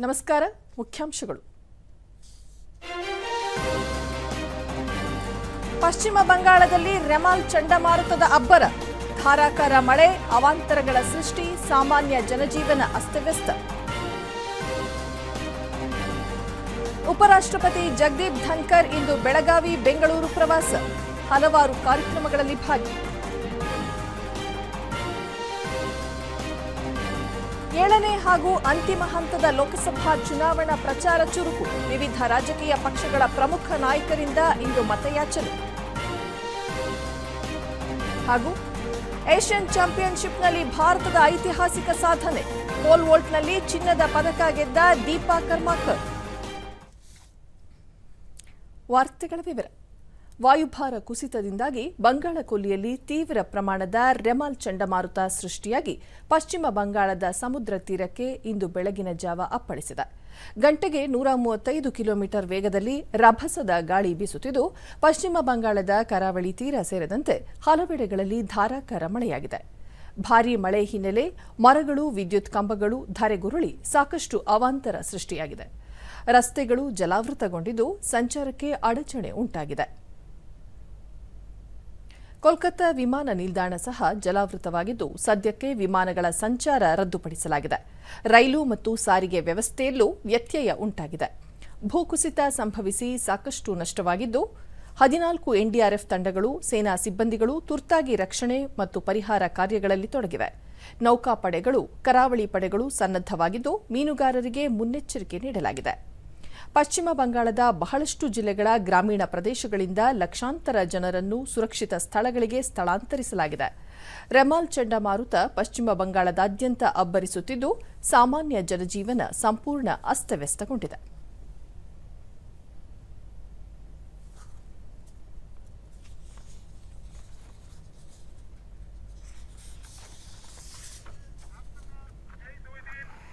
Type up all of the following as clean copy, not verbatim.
ನಮಸ್ಕಾರ. ಮುಖ್ಯಾಂಶಗಳು. ಪಶ್ಚಿಮ ಬಂಗಾಳದಲ್ಲಿ ರೆಮಾಲ್ ಚಂಡಮಾರುತದ ಅಬ್ಬರ, ಧಾರಾಕಾರ ಮಳೆ, ಅವಾಂತರಗಳ ಸೃಷ್ಟಿ, ಸಾಮಾನ್ಯ ಜನಜೀವನ ಅಸ್ತವ್ಯಸ್ತ. ಉಪರಾಷ್ಟ್ರಪತಿ ಜಗದೀಪ್ ಧನ್ಕರ್ ಇಂದು ಬೆಳಗಾವಿ, ಬೆಂಗಳೂರು ಪ್ರವಾಸ, ಹಲವಾರು ಕಾರ್ಯಕ್ರಮಗಳಲ್ಲಿ ಭಾಗಿ. 7ನೇ ಹಾಗೂ ಅಂತಿಮ ಹಂತದ ಲೋಕಸಭಾ ಚುನಾವಣಾ ಪ್ರಚಾರ ಚುರುಕು, ವಿವಿಧ ರಾಜಕೀಯ ಪಕ್ಷಗಳ ಪ್ರಮುಖ ನಾಯಕರಿಂದ ಇಂದು ಮತಯಾಚನೆ. ಹಾಗೂ ಏಷ್ಯನ್ ಚಾಂಪಿಯನ್ಶಿಪ್ನಲ್ಲಿ ಭಾರತದ ಐತಿಹಾಸಿಕ ಸಾಧನೆ, ಪೋಲ್ ವಾಲ್ಟ್ನಲ್ಲಿ ಚಿನ್ನದ ಪದಕ ಗೆದ್ದ ದೀಪಾ ಕರ್ಮಾಕರ್. ವಾರ್ತೆಗಳ ವಿವರ. ವಾಯುಭಾರ ಕುಸಿತದಿಂದಾಗಿ ಬಂಗಾಳ ಕೊಲ್ಲಿಯಲ್ಲಿ ತೀವ್ರ ಪ್ರಮಾಣದ ರೆಮಾಲ್ ಚಂಡಮಾರುತ ಸೃಷ್ಟಿಯಾಗಿ ಪಶ್ಚಿಮ ಬಂಗಾಳದ ಸಮುದ್ರ ತೀರಕ್ಕೆ ಇಂದು ಬೆಳಗಿನ ಜಾವ ಅಪ್ಪಳಿಸಿದೆ. ಗಂಟೆಗೆ 135 ಕಿಲೋಮೀಟರ್ ವೇಗದಲ್ಲಿ ರಭಸದ ಗಾಳಿ ಬೀಸುತ್ತಿದ್ದು, ಪಶ್ಚಿಮ ಬಂಗಾಳದ ಕರಾವಳಿ ತೀರ ಸೇರಿದಂತೆ ಹಲವೆಡೆಗಳಲ್ಲಿ ಧಾರಾಕಾರ ಮಳೆಯಾಗಿದೆ. ಭಾರೀ ಮಳೆ ಹಿನ್ನೆಲೆ ಮರಗಳು, ವಿದ್ಯುತ್ ಕಂಬಗಳು ಧರೆಗುರುಳಿ ಸಾಕಷ್ಟು ಅವಾಂತರ ಸೃಷ್ಟಿಯಾಗಿದೆ. ರಸ್ತೆಗಳು ಜಲಾವೃತಗೊಂಡಿದ್ದು, ಸಂಚಾರಕ್ಕೆ ಅಡಚಣೆ ಉಂಟಾಗಿದೆ. ಕೋಲ್ಕತ್ತಾ ವಿಮಾನ ನಿಲ್ದಾಣ ಸಹ ಜಲಾವೃತವಾಗಿದ್ದು, ಸದ್ಯಕ್ಕೆ ವಿಮಾನಗಳ ಸಂಚಾರ ರದ್ದುಪಡಿಸಲಾಗಿದೆ. ರೈಲು ಮತ್ತು ಸಾರಿಗೆ ವ್ಯವಸ್ಥೆಯಲ್ಲೂ ವ್ಯತ್ಯಯ ಉಂಟಾಗಿದೆ. ಭೂಕುಸಿತ ಸಂಭವಿಸಿ ಸಾಕಷ್ಟು ನಷ್ಟವಾಗಿದ್ದು, 14 ಎನ್ಡಿಆರ್ಎಫ್ ತಂಡಗಳು, ಸೇನಾ ಸಿಬ್ಬಂದಿಗಳು ತುರ್ತಾಗಿ ರಕ್ಷಣೆ ಮತ್ತು ಪರಿಹಾರ ಕಾರ್ಯಗಳಲ್ಲಿ ತೊಡಗಿವೆ. ನೌಕಾಪಡೆಗಳು, ಕರಾವಳಿ ಪಡೆಗಳು ಸನ್ನದ್ಧವಾಗಿದ್ದು, ಮೀನುಗಾರರಿಗೆ ಮುನ್ನೆಚ್ಚರಿಕೆ ನೀಡಲಾಗಿದೆ. ಪಶ್ಚಿಮ ಬಂಗಾಳದ ಬಹಳಷ್ಟು ಜಿಲ್ಲೆಗಳ ಗ್ರಾಮೀಣ ಪ್ರದೇಶಗಳಿಂದ ಲಕ್ಷಾಂತರ ಜನರನ್ನು ಸುರಕ್ಷಿತ ಸ್ಥಳಗಳಿಗೆ ಸ್ಥಳಾಂತರಿಸಲಾಗಿದೆ. ರೆಮಾಲ್ ಚಂಡಮಾರುತ ಪಶ್ಚಿಮ ಬಂಗಾಳದಾದ್ಯಂತ ಅಬ್ಬರಿಸುತ್ತಿದ್ದು, ಸಾಮಾನ್ಯ ಜನಜೀವನ ಸಂಪೂರ್ಣ ಅಸ್ತವ್ಯಸ್ತಗೊಂಡಿದೆ.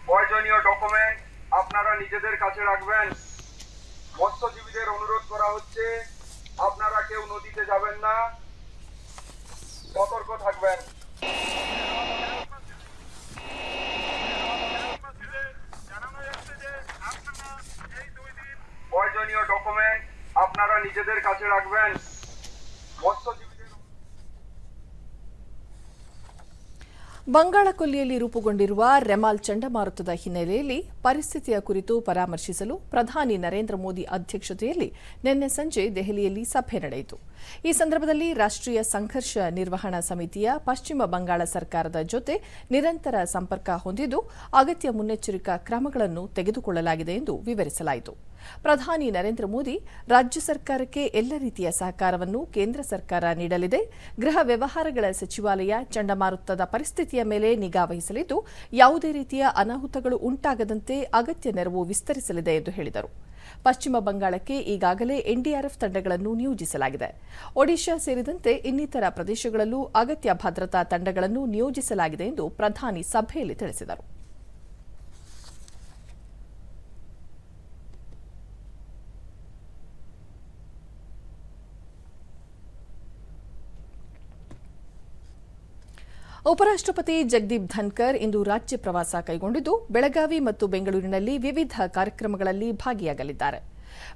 প্রয়োজনীয় ডকুমেন্ট আপনারা নিজেদের কাছে রাখবেন। মৎস্যজীবীদের অনুরোধ করা হচ্ছে, আপনারা কেউ নদীতে যাবেন না, সতর্ক থাকবেন। প্রয়োজনীয় ডকুমেন্ট আপনারা নিজেদের কাছে রাখবেন। মৎস্যজীবীদের ಬಂಗಾಳ ಕೊಲ್ಲಿಯಲ್ಲಿ ರೂಪುಗೊಂಡಿರುವ ರೆಮಾಲ್ ಚಂಡಮಾರುತದ ಹಿನ್ನೆಲೆಯಲ್ಲಿ ಪರಿಸ್ಥಿತಿಯ ಕುರಿತು ಪರಾಮರ್ಶಿಸಲು ಪ್ರಧಾನಿ ನರೇಂದ್ರ ಮೋದಿ ಅಧ್ಯಕ್ಷತೆಯಲ್ಲಿ ನಿನ್ನೆ ಸಂಜೆ ದೆಹಲಿಯಲ್ಲಿ ಸಭೆ ನಡೆಯಿತು. ಈ ಸಂದರ್ಭದಲ್ಲಿ ರಾಷ್ಟ್ರೀಯ ಸಂಘರ್ಷ ನಿರ್ವಹಣಾ ಸಮಿತಿಯ ಪಶ್ಚಿಮ ಬಂಗಾಳ ಸರ್ಕಾರದ ಜೊತೆ ನಿರಂತರ ಸಂಪರ್ಕ ಹೊಂದಿದ್ದು, ಅಗತ್ಯ ಮುನ್ನೆಚ್ಚರಿಕಾ ಕ್ರಮಗಳನ್ನು ತೆಗೆದುಕೊಳ್ಳಲಾಗಿದೆ ಎಂದು ವಿವರಿಸಲಾಯಿತು. ಪ್ರಧಾನಿ ನರೇಂದ್ರ ಮೋದಿ, ರಾಜ್ಯ ಸರ್ಕಾರಕ್ಕೆ ಎಲ್ಲ ರೀತಿಯ ಸಹಕಾರವನ್ನು ಕೇಂದ್ರ ಸರ್ಕಾರ ನೀಡಲಿದೆ. ಗೃಹ ವ್ಯವಹಾರಗಳ ಸಚಿವಾಲಯ ಚಂಡಮಾರುತದ ಪರಿಸ್ಥಿತಿಯ ಮೇಲೆ ನಿಗಾ ವಹಿಸಲಿದ್ದು, ಯಾವುದೇ ರೀತಿಯ ಅನಾಹುತಗಳು ಉಂಟಾಗದಂತೆ ಅಗತ್ಯ ನೆರವು ವಿಸ್ತರಿಸಲಿದೆ ಎಂದು ಹೇಳಿದರು. ಪಶ್ಚಿಮ ಬಂಗಾಳಕ್ಕೆ ಈಗಾಗಲೇ ಎನ್ಡಿಆರ್ಎಫ್ ತಂಡಗಳನ್ನು ನಿಯೋಜಿಸಲಾಗಿದೆ. ಒಡಿಶಾ ಸೇರಿದಂತೆ ಇನ್ನಿತರ ಪ್ರದೇಶಗಳಲ್ಲೂ ಅಗತ್ಯ ಭದ್ರತಾ ತಂಡಗಳನ್ನು ನಿಯೋಜಿಸಲಾಗಿದೆ ಎಂದು ಪ್ರಧಾನಿ ಸಭೆಯಲ್ಲಿ ತಿಳಿಸಿದರು. ಉಪರಾಷ್ಟ್ರಪತಿ ಜಗದೀಪ್ ಧನ್ಕರ್ ಇಂದು ರಾಜ್ಯ ಪ್ರವಾಸ ಕೈಗೊಂಡಿದ್ದು, ಬೆಳಗಾವಿ ಮತ್ತು ಬೆಂಗಳೂರಿನಲ್ಲಿ ವಿವಿಧ ಕಾರ್ಯಕ್ರಮಗಳಲ್ಲಿ ಭಾಗಿಯಾಗಲಿದ್ದಾರೆ.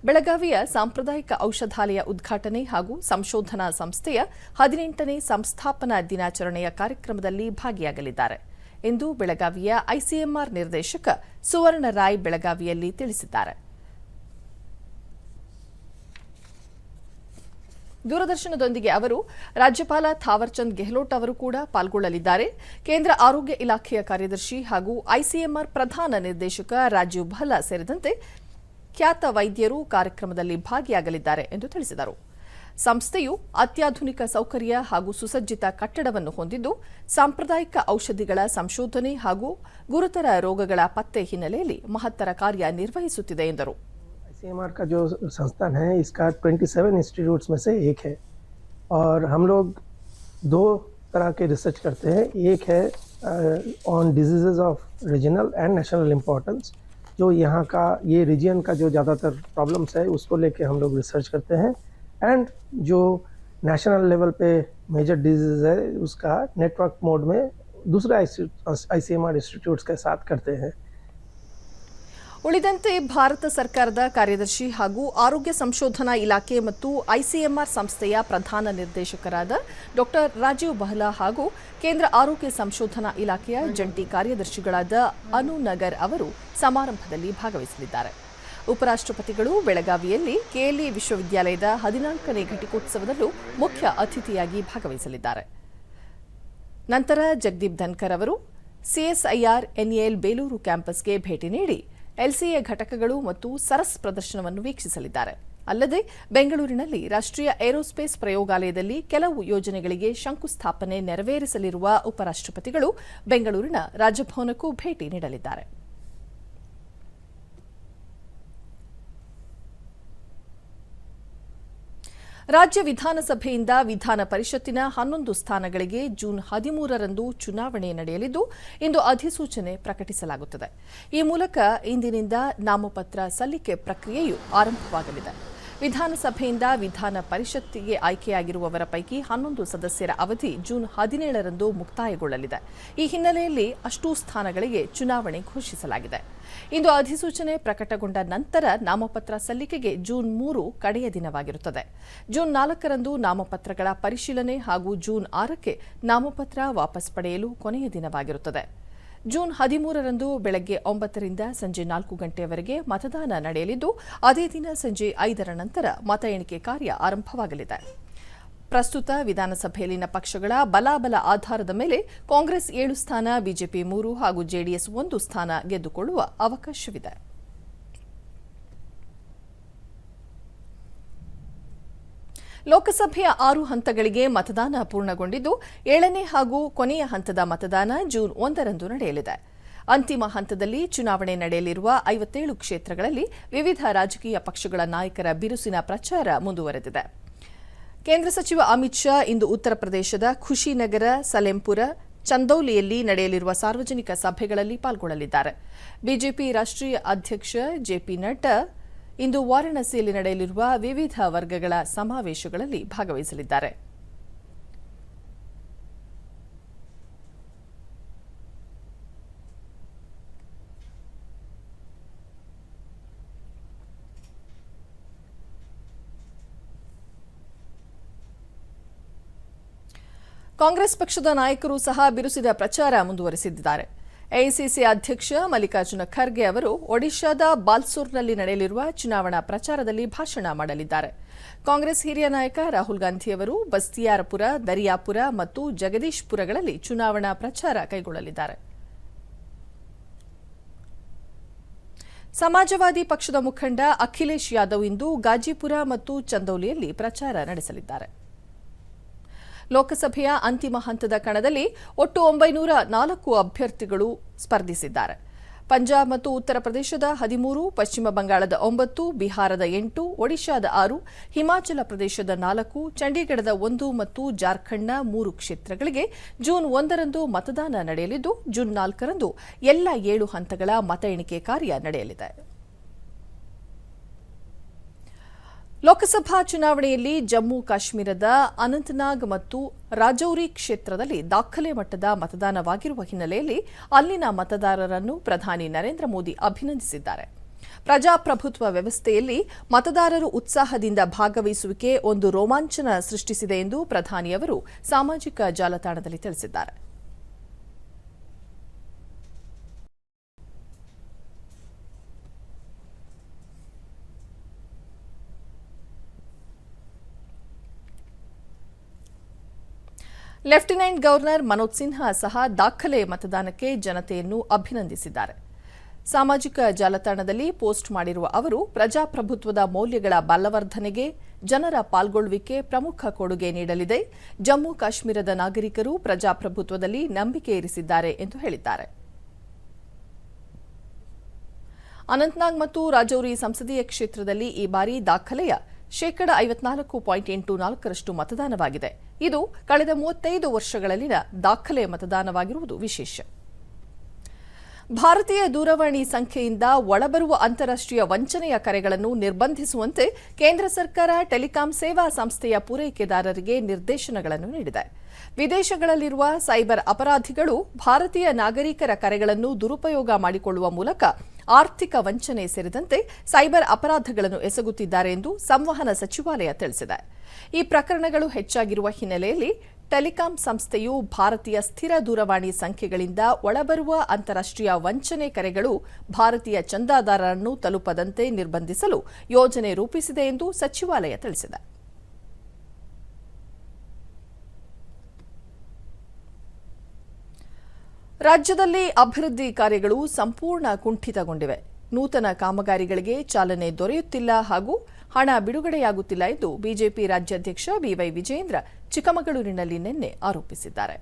ಬೆಳಗಾವಿಯ ಸಾಂಪ್ರದಾಯಿಕ ಔಷಧಾಲಯ ಉದ್ಘಾಟನೆ ಹಾಗೂ ಸಂಶೋಧನಾ ಸಂಸ್ಥೆಯ 18ನೇ ಸಂಸ್ಥಾಪನಾ ದಿನಾಚರಣೆಯ ಕಾರ್ಯಕ್ರಮದಲ್ಲಿ ಭಾಗಿಯಾಗಲಿದ್ದಾರೆ ಎಂದು ಬೆಳಗಾವಿಯ ಐಸಿಎಂಆರ್ ನಿರ್ದೇಶಕ ಸುವರ್ಣ ರಾಯ್ ಬೆಳಗಾವಿಯಲ್ಲಿ ತಿಳಿಸಿದ್ದಾರೆ. ದೂರದರ್ಶನದೊಂದಿಗೆ ಅವರು ರಾಜ್ಯಪಾಲ ಥಾವರ್ಚಂದ್ ಗೆಹ್ಲೋಟ್ ಅವರು ಕೂಡ ಪಾಲ್ಗೊಳ್ಳಲಿದ್ದಾರೆ. ಕೇಂದ್ರ ಆರೋಗ್ಯ ಇಲಾಖೆಯ ಕಾರ್ಯದರ್ಶಿ ಹಾಗೂ ಐಸಿಎಂಆರ್ ಪ್ರಧಾನ ನಿರ್ದೇಶಕ ರಾಜೀವ್ ಭಲ್ಲಾ ಸೇರಿದಂತೆ ಖ್ಯಾತ ವೈದ್ಯರು ಕಾರ್ಯಕ್ರಮದಲ್ಲಿ ಭಾಗಿಯಾಗಲಿದ್ದಾರೆ ಎಂದು ತಿಳಿಸಿದರು. ಸಂಸ್ಥೆಯು ಅತ್ಯಾಧುನಿಕ ಸೌಕರ್ಯ ಹಾಗೂ ಸುಸಜ್ಜಿತ ಕಟ್ಟಡವನ್ನು ಹೊಂದಿದ್ದು, ಸಾಂಪ್ರದಾಯಿಕ ಔಷಧಿಗಳ ಸಂಶೋಧನೆ ಹಾಗೂ ಗುರುತರ ರೋಗಗಳ ಪತ್ತೆ ಹಿನ್ನೆಲೆಯಲ್ಲಿ ಮಹತ್ತರ ಕಾರ್ಯ ನಿರ್ವಹಿಸುತ್ತಿದೆ ಎಂದರು. ICMR का जो संस्थान है, इसका 27 इंस्टीट्यूट्स में से एक है और हम लोग दो तरह के रिसर्च करते हैं. एक है on diseases of regional and national importance, जो यहाँ का ये रीजन का जो ज़्यादातर प्रॉब्लम्स है उसको लेके हम लोग रिसर्च करते हैं. एंड जो नेशनल लेवल पे मेजर डिजीज है उसका नेटवर्क मोड में दूसरा ICMR इंस्टीट्यूट्स के साथ करते हैं. ಉಳಿದಂತೆ ಭಾರತ ಸರ್ಕಾರದ ಕಾರ್ಯದರ್ಶಿ ಹಾಗೂ ಆರೋಗ್ಯ ಸಂಶೋಧನಾ ಇಲಾಖೆ ಮತ್ತು ಐಸಿಎಂಆರ್ ಸಂಸ್ಥೆಯ ಪ್ರಧಾನ ನಿರ್ದೇಶಕರಾದ ಡಾ ರಾಜೀವ್ ಬಹ್ಲಾ ಹಾಗೂ ಕೇಂದ್ರ ಆರೋಗ್ಯ ಸಂಶೋಧನಾ ಇಲಾಖೆಯ ಜಂಟಿ ಕಾರ್ಯದರ್ಶಿಗಳಾದ ಅನು ನಗರ್ ಅವರು ಸಮಾರಂಭದಲ್ಲಿ ಭಾಗವಹಿಸಲಿದ್ದಾರೆ. ಉಪರಾಷ್ಟ್ರಪತಿಗಳು ಬೆಳಗಾವಿಯಲ್ಲಿ ಕೆಎಲ್ಇ ವಿಶ್ವವಿದ್ಯಾಲಯದ 14ನೇ ಘಟಿಕೋತ್ಸವದಲ್ಲೂ ಮುಖ್ಯ ಅತಿಥಿಯಾಗಿ ಭಾಗವಹಿಸಲಿದ್ದಾರೆ. ನಂತರ ಜಗದೀಪ್ ಧನ್ಕರ್ ಅವರು ಸಿಎಸ್ಐಆರ್ ಎನ್ಎಎಲ್ ಬೇಲೂರು ಕ್ಯಾಂಪಸ್ಗೆ ಭೇಟಿ ನೀಡಿ ಎಲ್ಸಿಎ ಘಟಕಗಳು ಮತ್ತು ಸರಸ್ ಪ್ರದರ್ಶನವನ್ನು ವೀಕ್ಷಿಸಲಿದ್ದಾರೆ. ಅಲ್ಲದೆ ಬೆಂಗಳೂರಿನಲ್ಲಿ ರಾಷ್ಟ್ರೀಯ ಏರೋಸ್ಪೇಸ್ ಪ್ರಯೋಗಾಲಯದಲ್ಲಿ ಕೆಲವು ಯೋಜನೆಗಳಿಗೆ ಶಂಕುಸ್ಥಾಪನೆ ನೆರವೇರಿಸಲಿರುವ ಉಪರಾಷ್ಟ್ರಪತಿಗಳು ಬೆಂಗಳೂರಿನ ರಾಜಭವನಕ್ಕೂ ಭೇಟಿ ನೀಡಲಿದ್ದಾರೆ. ರಾಜ್ಯ ವಿಧಾನಸಭೆಯಿಂದ ವಿಧಾನ ಪರಿಷತ್ತಿನ 11 ಸ್ಥಾನಗಳಿಗೆ ಜೂನ್ 13ರಂದು ಚುನಾವಣೆ ನಡೆಯಲಿದ್ದು ಇಂದು ಅಧಿಸೂಚನೆ ಪ್ರಕಟಿಸಲಾಗುತ್ತದೆ. ಈ ಮೂಲಕ ಇಂದಿನಿಂದ ನಾಮಪತ್ರ ಸಲ್ಲಿಕೆ ಪ್ರಕ್ರಿಯೆಯು ಆರಂಭವಾಗಲಿದೆ. ವಿಧಾನಸಭೆಯಿಂದ ವಿಧಾನ ಪರಿಷತ್ತಿಗೆ ಆಯ್ಕೆಯಾಗಿರುವವರ ಪೈಕಿ 11 ಸದಸ್ಯರ ಅವಧಿ ಜೂನ್ 17ರಂದು ಮುಕ್ತಾಯಗೊಳ್ಳಲಿದೆ. ಈ ಹಿನ್ನೆಲೆಯಲ್ಲಿ ಅಷ್ಟೂ ಸ್ಥಾನಗಳಿಗೆ ಚುನಾವಣೆ ಘೋಷಿಸಲಾಗಿದೆ. ಇಂದು ಅಧಿಸೂಚನೆ ಪ್ರಕಟಗೊಂಡ ನಂತರ ನಾಮಪತ್ರ ಸಲ್ಲಿಕೆಗೆ ಜೂನ್ 3 ಕಡೆಯ ದಿನವಾಗಿರುತ್ತದೆ. ಜೂನ್ 4ರಂದು ನಾಮಪತ್ರಗಳ ಪರಿಶೀಲನೆ ಹಾಗೂ ಜೂನ್ 6ಕ್ಕೆ ನಾಮಪತ್ರ ವಾಪಸ್ ಪಡೆಯಲು ಕೊನೆಯ ದಿನವಾಗಿರುತ್ತದೆ. ಜೂನ್ 13ರಂದು ಬೆಳಗ್ಗೆ 9ರಿಂದ ಸಂಜೆ 4 ಗಂಟೆಯವರೆಗೆ ಮತದಾನ ನಡೆಯಲಿದ್ದು ಅದೇ ದಿನ ಸಂಜೆ 5ರ ನಂತರ ಮತ ಎಣಿಕೆ ಕಾರ್ಯ ಆರಂಭವಾಗಲಿದೆ. ಪ್ರಸ್ತುತ ವಿಧಾನಸಭೆಯಲ್ಲಿನ ಪಕ್ಷಗಳ ಬಲಾಬಲ ಆಧಾರದ ಮೇಲೆ ಕಾಂಗ್ರೆಸ್ 7 ಸ್ಥಾನ, ಬಿಜೆಪಿ 3 ಹಾಗೂ ಜೆಡಿಎಸ್ 1 ಸ್ಥಾನ ಗೆದ್ದುಕೊಳ್ಳುವ ಅವಕಾಶವಿದೆ. ಲೋಕಸಭೆಯ 6 ಹಂತಗಳಿಗೆ ಮತದಾನ ಪೂರ್ಣಗೊಂಡಿದ್ದು 7ನೇ ಹಾಗೂ ಕೊನೆಯ ಹಂತದ ಮತದಾನ ಜೂನ್ 1ರಂದು ನಡೆಯಲಿದೆ. ಅಂತಿಮ ಹಂತದಲ್ಲಿ ಚುನಾವಣೆ ನಡೆಯಲಿರುವ 57 ಕ್ಷೇತ್ರಗಳಲ್ಲಿ ವಿವಿಧ ರಾಜಕೀಯ ಪಕ್ಷಗಳ ನಾಯಕರ ಬಿರುಸಿನ ಪ್ರಚಾರ ಮುಂದುವರೆದಿದೆ. ಕೇಂದ್ರ ಸಚಿವ ಅಮಿತ್ ಶಾ ಇಂದು ಉತ್ತರ ಪ್ರದೇಶದ ಖುಷಿನಗರ, ಸಲೆಂಪುರ, ಚಂದೌಲಿಯಲ್ಲಿ ನಡೆಯಲಿರುವ ಸಾರ್ವಜನಿಕ ಸಭೆಗಳಲ್ಲಿ ಪಾಲ್ಗೊಳ್ಳಲಿದ್ದಾರೆ. ಬಿಜೆಪಿ ರಾಷ್ಟ್ರೀಯ ಅಧ್ಯಕ್ಷ ಜೆಪಿ ನಡ್ಡಾ ಇಂದು ವಾರಾಣಸಿಯಲ್ಲಿ ನಡೆಯಲಿರುವ ವಿವಿಧ ವರ್ಗಗಳ ಸಮಾವೇಶಗಳಲ್ಲಿ ಭಾಗವಹಿಸಲಿದ್ದಾರೆ. ಕಾಂಗ್ರೆಸ್ ಪಕ್ಷದ ನಾಯಕರು ಸಹ ಬಿರುಸಿದ ಪ್ರಚಾರ ಮುಂದುವರೆಸಿದ್ದಾರೆ. ಎಐಸಿಸಿ ಅಧ್ಯಕ್ಷ ಮಲ್ಲಿಕಾರ್ಜುನ ಖರ್ಗೆ ಅವರು ಒಡಿಶಾದ ಬಾಲ್ಸೋರ್ನಲ್ಲಿ ನಡೆಯಲಿರುವ ಚುನಾವಣಾ ಪ್ರಚಾರದಲ್ಲಿ ಭಾಷಣ ಮಾಡಲಿದ್ದಾರೆ. ಕಾಂಗ್ರೆಸ್ ಹಿರಿಯ ನಾಯಕ ರಾಹುಲ್ ಗಾಂಧಿಯವರು ಬಸ್ತಿಯಾರಪುರ, ದರಿಯಾಪುರ ಮತ್ತು ಜಗದೀಶ್ಪುರಗಳಲ್ಲಿ ಚುನಾವಣಾ ಪ್ರಚಾರ ಕೈಗೊಳ್ಳಲಿದ್ದಾರೆ. ಸಮಾಜವಾದಿ ಪಕ್ಷದ ಮುಖಂಡ ಅಖಿಲೇಶ್ ಯಾದವ್ ಇಂದು ಗಾಜಿಪುರ ಮತ್ತು ಚಂದೌಲಿಯಲ್ಲಿ ಪ್ರಚಾರ ನಡೆಸಲಿದ್ದಾರೆ. ಲೋಕಸಭೆಯ ಅಂತಿಮ ಹಂತದ ಕಣದಲ್ಲಿ ಒಟ್ಟು 904 ಅಭ್ಯರ್ಥಿಗಳು ಸ್ಪರ್ಧಿಸಿದ್ದಾರೆ. ಪಂಜಾಬ್ ಮತ್ತು ಉತ್ತರ ಪ್ರದೇಶದ 13, ಪಶ್ಚಿಮ ಬಂಗಾಳದ 9, ಬಿಹಾರದ 8, ಒಡಿಶಾದ 6, ಹಿಮಾಚಲ ಪ್ರದೇಶದ 4, ಚಂಡೀಗಢದ 1 ಮತ್ತು ಜಾರ್ಖಂಡ್ನ 3 ಕ್ಷೇತ್ರಗಳಿಗೆ ಜೂನ್ 1ರಂದು ಮತದಾನ ನಡೆಯಲಿದ್ದು ಜೂನ್ 4ರಂದು ಎಲ್ಲ 7 ಹಂತಗಳ ಮತ ಎಣಿಕೆ ಕಾರ್ಯ ನಡೆಯಲಿದೆ. ಲೋಕಸಭಾ ಚುನಾವಣೆಯಲ್ಲಿ ಜಮ್ಮು ಕಾಶ್ಮೀರದ ಅನಂತನಾಗ್ ಮತ್ತು ರಾಜೌರಿ ಕ್ಷೇತ್ರದಲ್ಲಿ ದಾಖಲೆ ಮಟ್ಟದ ಮತದಾನವಾಗಿರುವ ಹಿನ್ನೆಲೆಯಲ್ಲಿ ಅಲ್ಲಿನ ಮತದಾರರನ್ನು ಪ್ರಧಾನಿ ನರೇಂದ್ರ ಮೋದಿ ಅಭಿನಂದಿಸಿದ್ದಾರೆ. ಪ್ರಜಾಪ್ರಭುತ್ವ ವ್ಯವಸ್ಥೆಯಲ್ಲಿ ಮತದಾರರು ಉತ್ಸಾಹದಿಂದ ಭಾಗವಹಿಸುವಿಕೆ ಒಂದು ರೋಮಾಂಚನ ಸೃಷ್ಟಿಸಿದೆ ಎಂದು ಪ್ರಧಾನಿಯವರು ಸಾಮಾಜಿಕ ಜಾಲತಾಣದಲ್ಲಿ ತಿಳಿಸಿದ್ದಾರೆ. ಲೆಫ್ಟಿನೆಂಟ್ ಗವರ್ನರ್ ಮನೋಜ್ ಸಿನ್ಹಾ ಸಹ ದಾಖಲೆ ಮತದಾನಕ್ಕೆ ಜನತೆಯನ್ನು ಅಭಿನಂದಿಸಿದ್ದಾರೆ. ಸಾಮಾಜಿಕ ಜಾಲತಾಣದಲ್ಲಿ ಪೋಸ್ಟ್ ಮಾಡಿರುವ ಅವರು ಪ್ರಜಾಪ್ರಭುತ್ವದ ಮೌಲ್ಯಗಳ ಬಲವರ್ಧನೆಗೆ ಜನರ ಪಾಲ್ಗೊಳ್ಳುವಿಕೆ ಪ್ರಮುಖ ಕೊಡುಗೆ ನೀಡಲಿದೆ. ಜಮ್ಮು ಕಾಶ್ಮೀರದ ನಾಗರಿಕರು ಪ್ರಜಾಪ್ರಭುತ್ವದಲ್ಲಿ ನಂಬಿಕೆ ಇರಿಸಿದ್ದಾರೆ ಎಂದು ಹೇಳಿದ್ದಾರೆ. ಅನಂತನಾಗ್ ಮತ್ತು ರಾಜೌರಿ ಸಂಸದೀಯ ಕ್ಷೇತ್ರದಲ್ಲಿ ಈ ಬಾರಿ ದಾಖಲೆಯ 54.84% ಮತದಾನವಾಗಿದೆ. ಇದು ಕಳೆದ 35 ವರ್ಷಗಳಲ್ಲಿನ ದಾಖಲೆ ಮತದಾನವಾಗಿರುವುದು ವಿಶೇಷ. ಭಾರತೀಯ ದೂರವಾಣಿ ಸಂಖ್ಯೆಯಿಂದ ಒಳಬರುವ ಅಂತಾರಾಷ್ಟ್ರೀಯ ವಂಚನೆಯ ಕರೆಗಳನ್ನು ನಿರ್ಬಂಧಿಸುವಂತೆ ಕೇಂದ್ರ ಸರ್ಕಾರ ಟೆಲಿಕಾಂ ಸೇವಾ ಸಂಸ್ಥೆಯ ಪೂರೈಕೆದಾರರಿಗೆ ನಿರ್ದೇಶನಗಳನ್ನು ನೀಡಿದೆ. ವಿದೇಶಗಳಲ್ಲಿರುವ ಸೈಬರ್ ಅಪರಾಧಿಗಳು ಭಾರತೀಯ ನಾಗರಿಕರ ಕರೆಗಳನ್ನು ದುರುಪಯೋಗ ಮಾಡಿಕೊಳ್ಳುವ ಮೂಲಕ ಆರ್ಥಿಕ ವಂಚನೆ ಸೇರಿದಂತೆ ಸೈಬರ್ ಅಪರಾಧಗಳನ್ನು ಎಸಗುತ್ತಿದ್ದಾರೆ ಎಂದು ಸಂವಹನ ಸಚಿವಾಲಯ ತಿಳಿಸಿದೆ. ಈ ಪ್ರಕರಣಗಳು ಹೆಚ್ಚಾಗಿರುವ ಹಿನ್ನೆಲೆಯಲ್ಲಿ ಟೆಲಿಕಾಂ ಸಂಸ್ಥೆಯು ಭಾರತೀಯ ಸ್ಥಿರ ದೂರವಾಣಿ ಸಂಖ್ಯೆಗಳಿಂದ ಒಳಬರುವ ಅಂತಾರಾಷ್ಟ್ರೀಯ ವಂಚನೆ ಕರೆಗಳು ಭಾರತೀಯ ಚಂದಾದಾರರನ್ನು ತಲುಪದಂತೆ ನಿರ್ಬಂಧಿಸಲು ಯೋಜನೆ ರೂಪಿಸಿದೆ ಎಂದು ಸಚಿವಾಲಯ ತಿಳಿಸಿದೆ. ರಾಜ್ಯದಲ್ಲಿ ಅಭಿವೃದ್ಧಿ ಕಾರ್ಯಗಳು ಸಂಪೂರ್ಣ ಕುಂಠಿತಗೊಂಡಿವೆ. ನೂತನ ಕಾಮಗಾರಿಗಳಿಗೆ ಚಾಲನೆ ದೊರೆಯುತ್ತಿಲ್ಲ ಹಾಗೂ ಹಣ ಬಿಡುಗಡೆಯಾಗುತ್ತಿಲ್ಲ ಎಂದು ಬಿಜೆಪಿ ರಾಜ್ಯಾಧ್ಯಕ್ಷ ಬಿವೈ ವಿಜಯೇಂದ್ರ ಚಿಕ್ಕಮಗಳೂರಿನಲ್ಲಿ ನಿನ್ನೆ ಆರೋಪಿಸಿದ್ದಾರೆ.